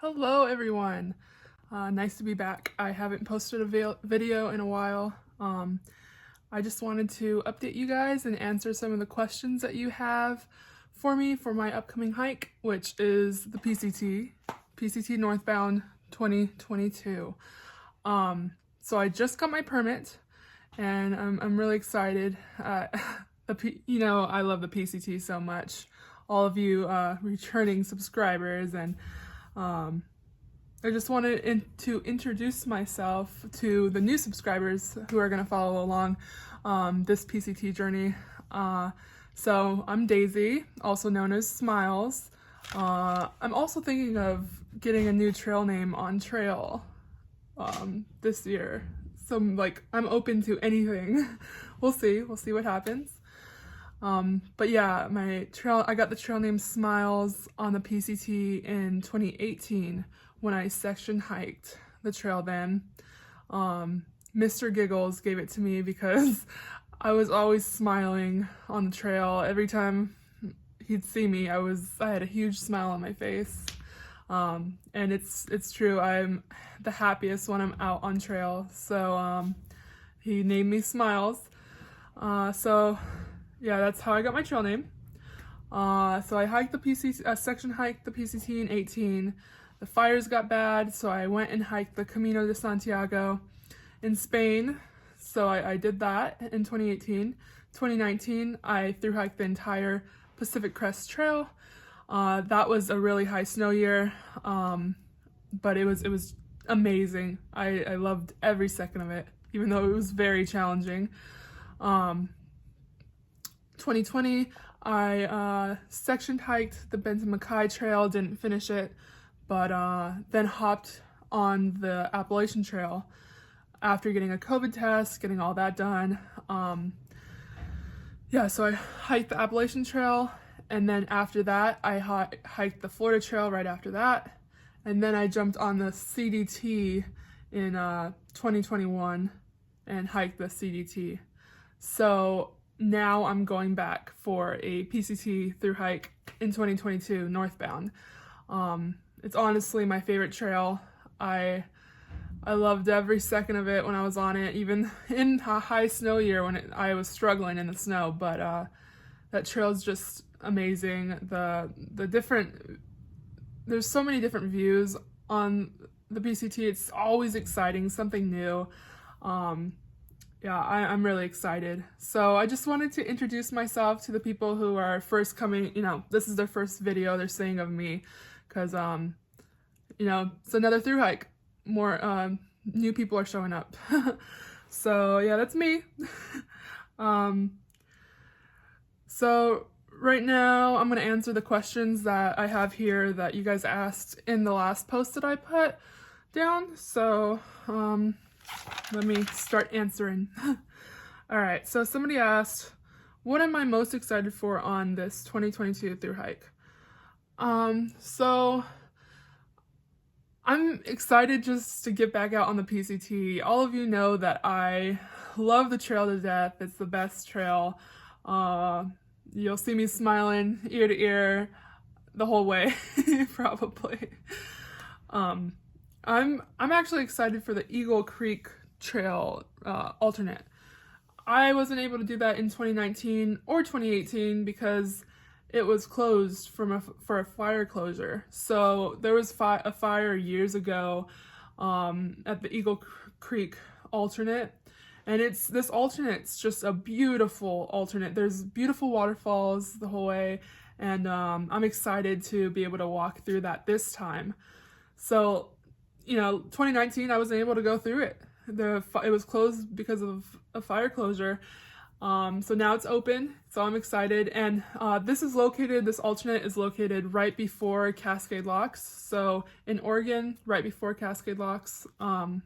Hello everyone, nice to be back. I haven't posted a video in a while. I just wanted to update you guys and answer some of the questions that you have for me for my upcoming hike, which is the PCT Northbound 2022. So I just got my permit and I'm really excited. I love the PCT so much. All of you returning subscribers, and I just wanted to introduce myself to the new subscribers who are going to follow along this PCT journey. So I'm Daisy, also known as Smiles. I'm also thinking of getting a new trail name on trail this year. So I'm open to anything. We'll see what happens. But yeah, I got the trail name Smiles on the PCT in 2018 when I section hiked the trail then. Mr. Giggles gave it to me because I was always smiling on the trail. Every time he'd see me, I had a huge smile on my face. And it's true, I'm the happiest when I'm out on trail. So, he named me Smiles. Yeah, that's how I got my trail name. So I hiked the PCT, section hiked the PCT in 18. The fires got bad, so I went and hiked the Camino de Santiago in Spain. So I did that in 2018. 2019, I thru-hiked the entire Pacific Crest Trail. That was a really high snow year, but it was amazing. I loved every second of it, even though it was very challenging. 2020, I section hiked the Benton MacKay Trail, didn't finish it, but then hopped on the Appalachian Trail after getting a COVID test, getting all that done. Yeah, so I hiked the Appalachian Trail, and then after that, I hiked the Florida Trail right after that, and then I jumped on the CDT in 2021 and hiked the CDT. So now I'm going back for a PCT thru hike in 2022 northbound. It's honestly my favorite trail. I loved every second of it when I was on it, even in a high snow year when I was struggling in the snow. But that trail is just amazing. There's so many different views on the PCT. It's always exciting, something new. Yeah, I'm really excited. So I just wanted to introduce myself to the people who are first coming, this is their first video they're seeing of me, because, it's another thru hike. More new people are showing up. So yeah, that's me. So right now I'm going to answer the questions that I have here that you guys asked in the last post that I put down. So, let me start answering. All right, so somebody asked, what am I most excited for on this 2022 thru hike? So I'm excited just to get back out on the PCT. All of you know that I love the trail to death. It's the best trail. You'll see me smiling ear to ear the whole way, probably. I'm actually excited for the Eagle Creek Trail alternate. I wasn't able to do that in 2019 or 2018 because it was closed for a fire closure. So there was a fire years ago at the Eagle Creek alternate, and this alternate's just a beautiful alternate. There's beautiful waterfalls the whole way, and I'm excited to be able to walk through that this time. So 2019, I wasn't able to go through it. It was closed because of a fire closure. So now it's open, so I'm excited. And this alternate is located right before Cascade Locks. So in Oregon, right before Cascade Locks. Yeah,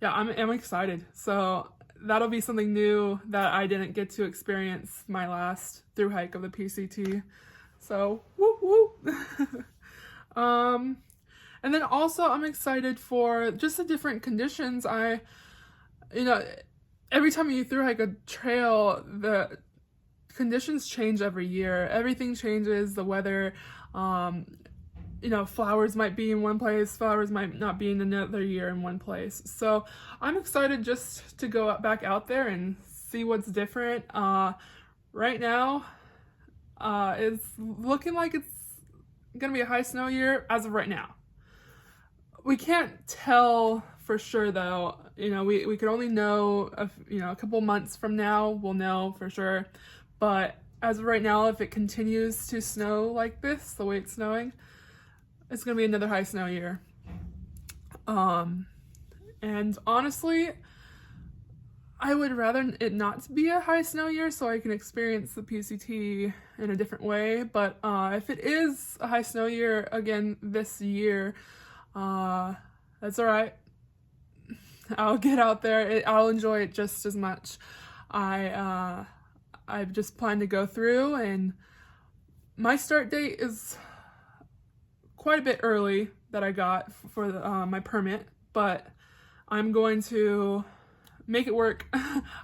I'm excited. So that'll be something new that I didn't get to experience my last thru hike of the PCT. So, whoop whoop. And then also I'm excited for just the different conditions. Every time you thru hike a trail, the conditions change every year. Everything changes, the weather, you know, flowers might be in one place, flowers might not be in another year in one place. So I'm excited just to go back out there and see what's different. Right now, it's looking like it's gonna be a high snow year as of right now. We can't tell for sure though. You know, we could only know, you know, a couple months from now we'll know for sure. But as of right now, if it continues to snow like this, the way it's snowing, it's gonna be another high snow year. And honestly, I would rather it not be a high snow year so I can experience the PCT in a different way. But if it is a high snow year again this year, that's all right. I'll get out there. I'll enjoy it just as much. I've just planned to go through, and my start date is quite a bit early that I got for my permit, but I'm going to make it work.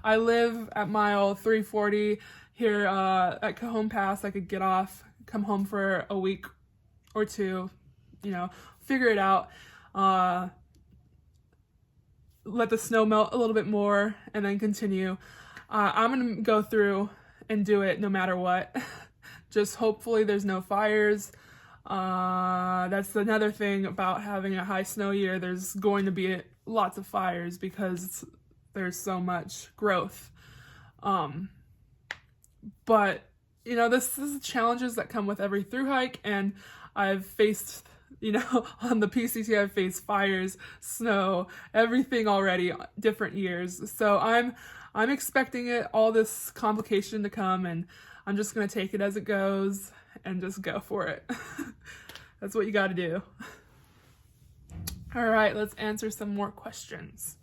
I live at mile 340 here at Cajon Pass. I could get off, come home for a week or two, you know, figure it out, let the snow melt a little bit more, and then continue. I'm gonna go through and do it no matter what. Just hopefully there's no fires. That's another thing about having a high snow year. There's going to be lots of fires because there's so much growth. But you know, this is challenges that come with every thru hike, and I've faced, you know, on the PCT I've faced fires, snow, everything already, different years. So I'm expecting it, all this complication to come, and I'm just gonna take it as it goes and just go for it. That's what you gotta do. All right, let's answer some more questions.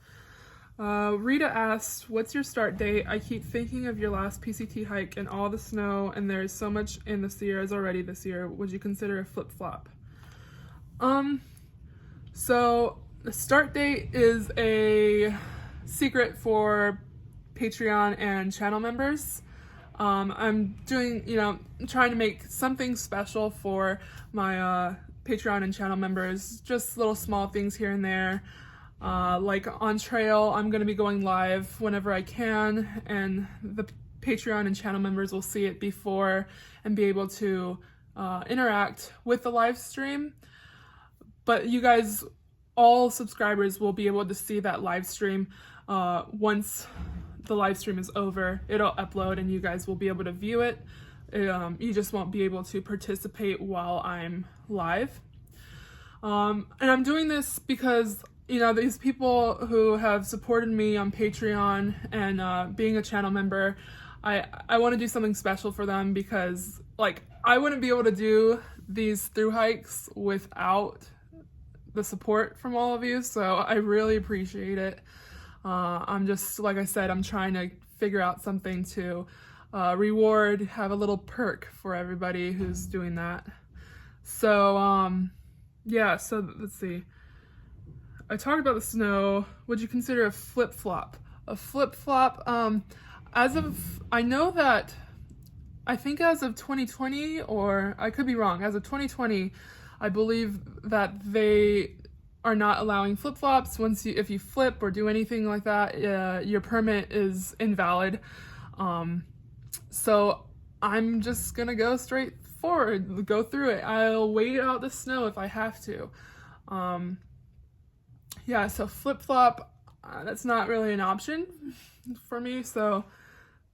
Rita asked, what's your start date? I keep thinking of your last PCT hike and all the snow, and there is so much in the Sierras already this year. Would you consider a flip-flop? So the start date is a secret for Patreon and channel members. I'm doing, you know, trying to make something special for my Patreon and channel members, just little small things here and there. Like on trail, I'm going to be going live whenever I can, and the Patreon and channel members will see it before and be able to interact with the live stream. But you guys, all subscribers, will be able to see that live stream once the live stream is over. It'll upload and you guys will be able to view it. You just won't be able to participate while I'm live. And I'm doing this because, you know, these people who have supported me on Patreon and being a channel member, I want to do something special for them, because like I wouldn't be able to do these thru hikes without the support from all of you, so I really appreciate it. I'm just, like I said, I'm trying to figure out something to reward, have a little perk for everybody who's doing that. So yeah, so let's see. I talked about the snow. Would you consider a flip-flop? A flip-flop, I know that, I think as of 2020, or I could be wrong, as of 2020, I believe that they are not allowing flip-flops. If you flip or do anything like that, your permit is invalid. So I'm just gonna go straight forward, go through it. I'll wait out the snow if I have to. Yeah, so flip-flop, that's not really an option for me, so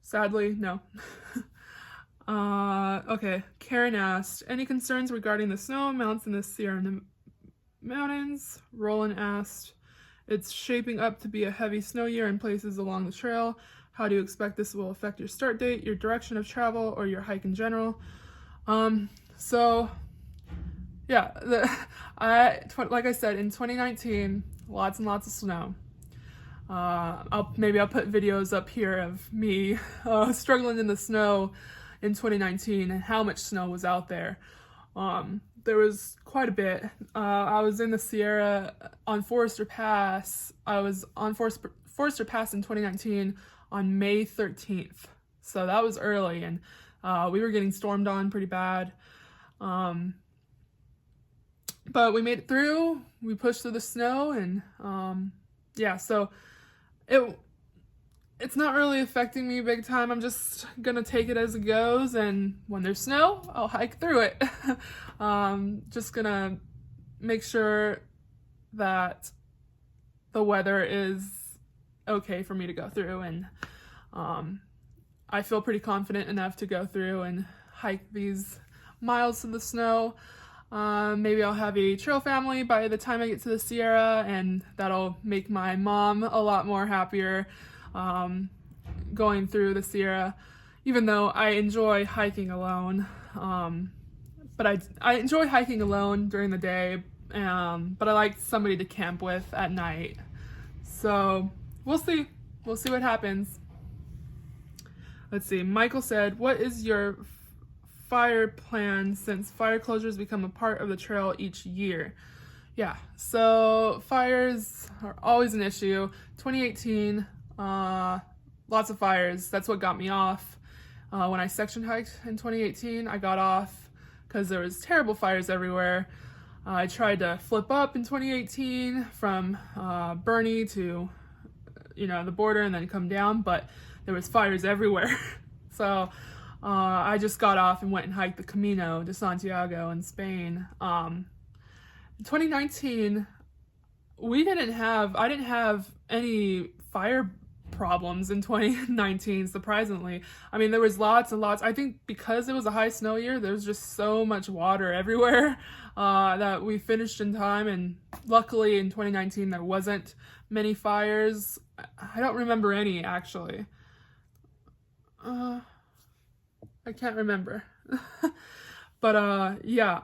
sadly, no. Okay, Karen asked, any concerns regarding the snow amounts in the Sierra Mountains? Roland asked, it's shaping up to be a heavy snow year in places along the trail. How do you expect this will affect your start date, your direction of travel, or your hike in general? So yeah, like I said, in 2019, lots and lots of snow. Maybe I'll put videos up here of me struggling in the snow in 2019 and how much snow was out there. There was quite a bit. I was in the Sierra on Forester Pass. I was on Forester Pass in 2019 on May 13th. So that was early, and we were getting stormed on pretty bad. But we made it through. We pushed through the snow, and yeah, so it's not really affecting me big time. I'm just gonna take it as it goes, and when there's snow, I'll hike through it. Just gonna make sure that the weather is okay for me to go through, and I feel pretty confident enough to go through and hike these miles in the snow. Maybe I'll have a trail family by the time I get to the Sierra, and that'll make my mom a lot more happier going through the Sierra, even though I enjoy hiking alone. But I enjoy hiking alone during the day, but I like somebody to camp with at night. So we'll see. We'll see what happens. Let's see. Michael said, what is your fire plan since fire closures become a part of the trail each year? Yeah, so fires are always an issue. 2018, lots of fires. That's what got me off. When I section hiked in 2018, I got off because there was terrible fires everywhere. I tried to flip up in 2018 from Bernie to, the border and then come down, but there was fires everywhere. So I just got off and went and hiked the Camino de Santiago in Spain. In 2019, I didn't have any fire problems in 2019, surprisingly. I mean, there was lots and lots. I think because it was a high snow year, there was just so much water everywhere that we finished in time, and luckily in 2019 there wasn't many fires. I don't remember any, actually. I can't remember. But yeah,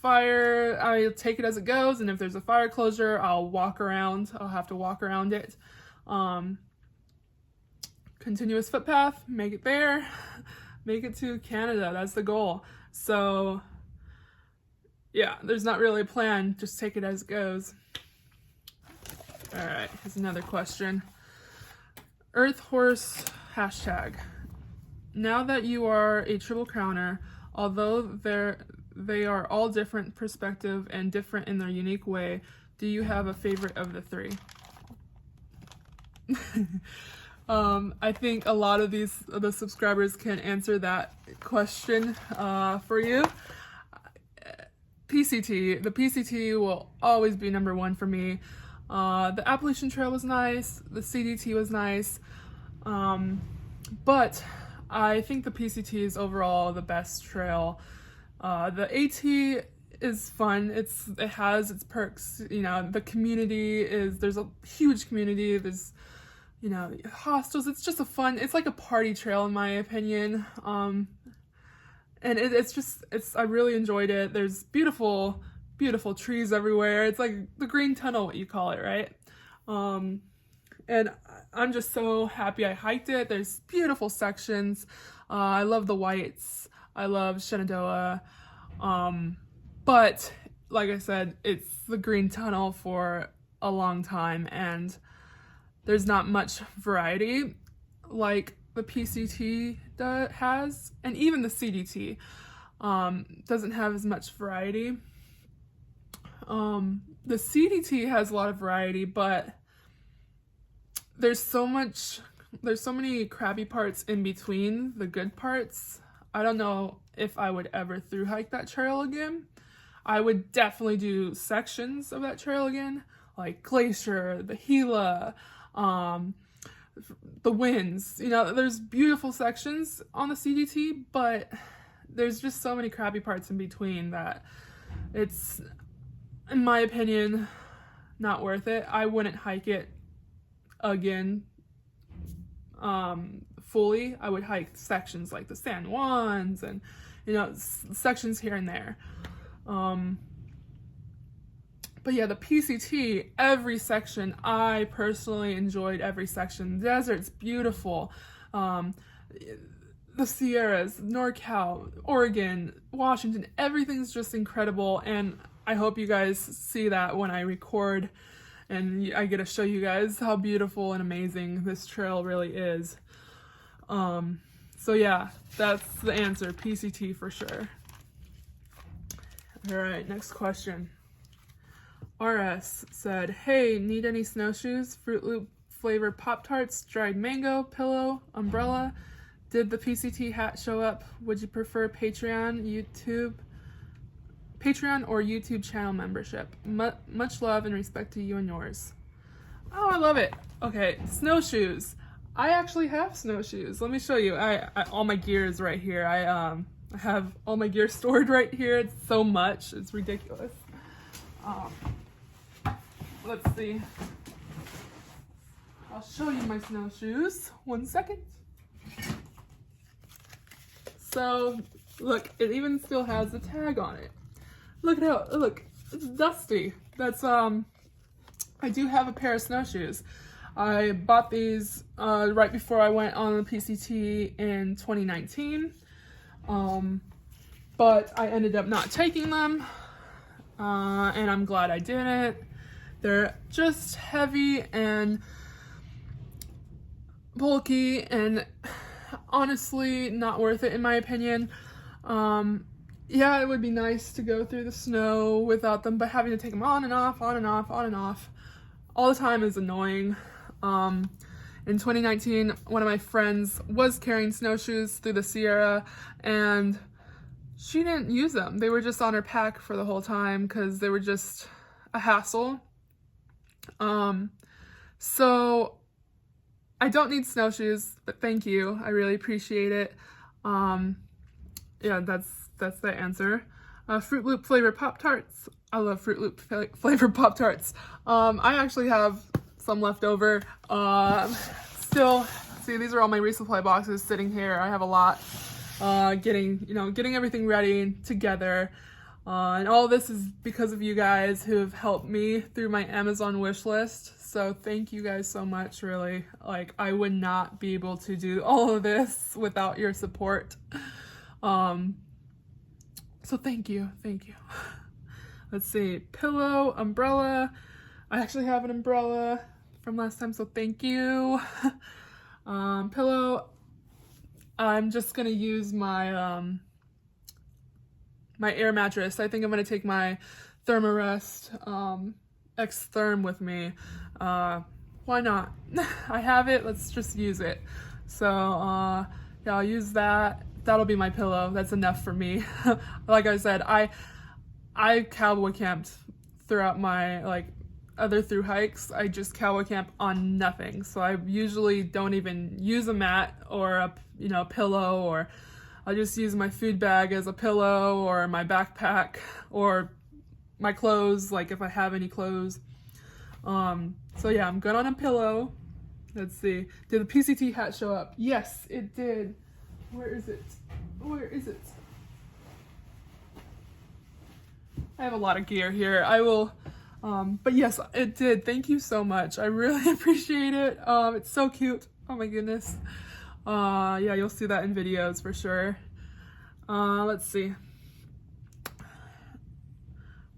fire, I take it as it goes, and if there's a fire closure, I'll have to walk around it. Continuous footpath, make it there, make it to Canada, that's the goal. So yeah, there's not really a plan, just take it as it goes. All right, here's another question. Earth Horse hashtag. Now that you are a triple crowner, although they are all different perspective and different in their unique way, do you have a favorite of the three? I think a lot of the subscribers can answer that question for you. PCT. The PCT will always be number one for me. The Appalachian Trail was nice. The CDT was nice. But I think the PCT is overall the best trail. The AT is fun. It has its perks. The community there's a huge community. There's, hostels. It's just it's like a party trail in my opinion. And I really enjoyed it. There's beautiful, beautiful trees everywhere. It's like the green tunnel, what you call it, right? And I'm just so happy I hiked it. There's beautiful sections. I love the whites. I love Shenandoah. But like I said, it's the green tunnel for a long time, and there's not much variety like the PCT has, and even the CDT doesn't have as much variety. The CDT has a lot of variety, but there's so many crappy parts in between the good parts. I don't know if I would ever thru hike that trail again. I would definitely do sections of that trail again, like Glacier, the Gila, the Winds. There's beautiful sections on the CDT, but there's just so many crappy parts in between that it's, in my opinion, not worth it. I wouldn't hike it again fully. I would hike sections like the San Juans and sections here and there. But yeah, the PCT, every section, I personally enjoyed every section. The desert's beautiful. The Sierras, NorCal, Oregon, Washington, everything's just incredible, and I hope you guys see that when I record and I get to show you guys how beautiful and amazing this trail really is. So yeah, that's the answer, PCT for sure. All right, next question. RS said, hey, need any snowshoes? Fruit Loop flavored Pop-Tarts, dried mango, pillow, umbrella. Did the PCT hat show up? Would you prefer Patreon or YouTube channel membership? Much love and respect to you and yours. Oh, I love it. Okay, snowshoes. I actually have snowshoes. Let me show you. I all my gear is right here. I have all my gear stored right here. It's so much. It's ridiculous. Let's see. I'll show you my snowshoes. 1 second. So, look, it even still has the tag on it. Look at how, look, it's dusty. That's, I do have a pair of snowshoes. I bought these right before I went on the PCT in 2019. But I ended up not taking them. And I'm glad I didn't. They're just heavy and bulky and honestly not worth it in my opinion. Yeah, it would be nice to go through the snow without them, but having to take them on and off, on and off, on and off all the time is annoying. In 2019, one of my friends was carrying snowshoes through the Sierra and she didn't use them. They were just on her pack for the whole time because they were just a hassle. So I don't need snowshoes, but thank you. I really appreciate it. Yeah, that's the answer. Fruit Loop flavored Pop-Tarts. I love Fruit Loop flavored Pop-Tarts. I actually have some left over. Still, see, these are all my resupply boxes sitting here. I have a lot. Getting everything ready together. And all this is because of you guys who have helped me through my Amazon wish list. So thank you guys so much, really. Like, I would not be able to do all of this without your support. So thank you. Let's see, pillow, umbrella. I actually have an umbrella from last time, so thank you. Pillow, I'm just gonna use my my air mattress. I think I'm gonna take my Thermarest X Therm with me. Why not? I have it, let's just use it. So yeah, I'll use that. That'll be my pillow. That's enough for me. Like I said, I cowboy camped throughout my other through hikes. I just cowboy camp on nothing. So I usually don't even use a mat or a pillow, or I'll just use my food bag as a pillow, or my backpack, or my clothes, like if I have any clothes. So yeah, I'm good on a pillow. Let's see. Did the PCT hat show up? Yes, it did. Where is it? I have a lot of gear here. I will, but yes, it did. Thank you so much. I really appreciate it. It's so cute. Oh my goodness. Yeah, you'll see that in videos for sure. Let's see.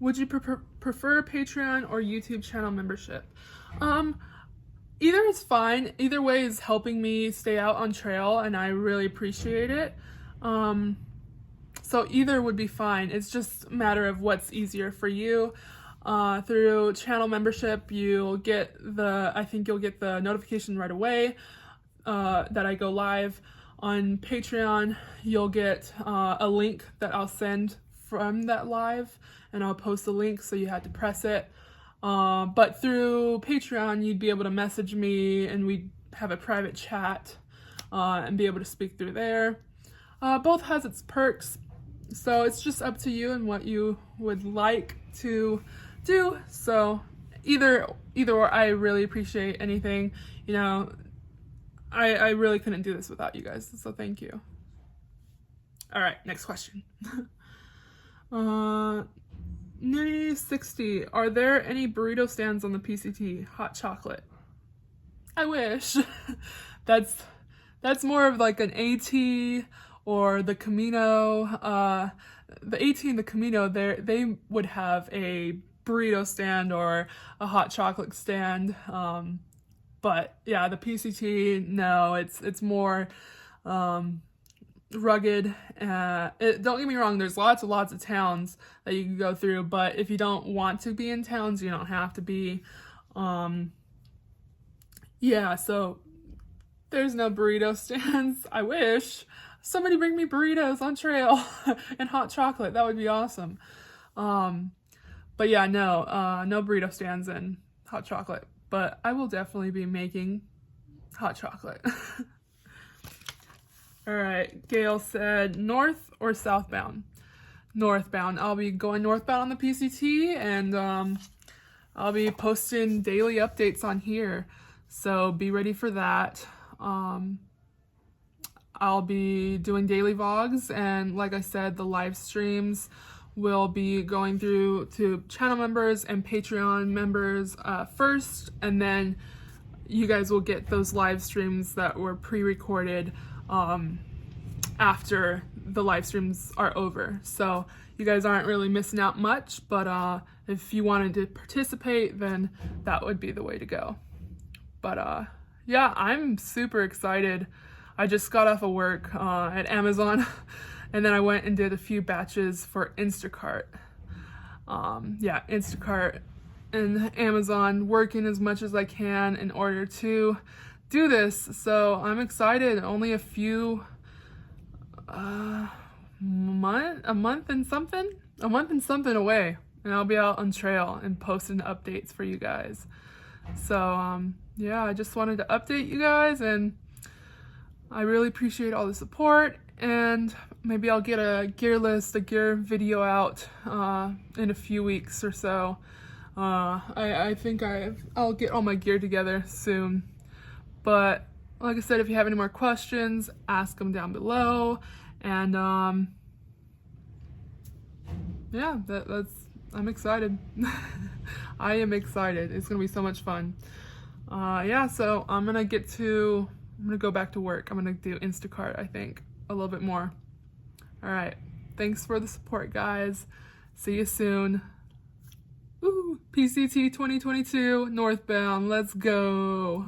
Would you prefer Patreon or YouTube channel membership? Either is fine. Either way is helping me stay out on trail, and I really appreciate it. So either would be fine. It's just a matter of what's easier for you. Through channel membership, you'll get the notification right away that I go live. On Patreon, you'll get a link that I'll send from that live, and I'll post the link so you had to press it. But through Patreon, you'd be able to message me and we'd have a private chat and be able to speak through there. Both has its perks, so it's just up to you and what you would like to do. So either or, I really appreciate anything. I really couldn't do this without you guys, so thank you. All right, next question. Nitty 60, are there any burrito stands on the PCT? Hot chocolate. I wish. That's more of like an AT or the Camino. The AT and the Camino, they would have a burrito stand or a hot chocolate stand. But yeah, the PCT, no, it's more rugged. Don't get me wrong, there's lots of towns that you can go through, but if you don't want to be in towns, you don't have to be. Yeah, so there's no burrito stands. I wish. Somebody bring me burritos on trail and hot chocolate. That would be awesome. But yeah, no burrito stands and hot chocolate. But I will definitely be making hot chocolate. All right, Gail said north or southbound? Northbound. I'll be going northbound on the PCT, and I'll be posting daily updates on here. So be ready for that. I'll be doing daily vlogs, and like I said, the live streams will be going through to channel members and Patreon members first, and then you guys will get those live streams that were pre-recorded after the live streams are over. So you guys aren't really missing out much, but if you wanted to participate, then that would be the way to go. But yeah, I'm super excited. I just got off of work at Amazon, and then I went and did a few batches for Instacart. Yeah, Instacart and Amazon, working as much as I can in order to do this. So I'm excited. Only a few a month and something away, and I'll be out on trail and posting updates for you guys. So yeah, I just wanted to update you guys, and I really appreciate all the support, and maybe I'll get a gear video out in a few weeks or so. I think I'll get all my gear together soon. But like I said, if you have any more questions, ask them down below. And yeah, I'm excited. I am excited. It's gonna be so much fun. Yeah, so I'm gonna go back to work. I'm gonna do Instacart, I think, a little bit more. All right, thanks for the support, guys. See you soon. Ooh, PCT 2022 northbound. Let's go.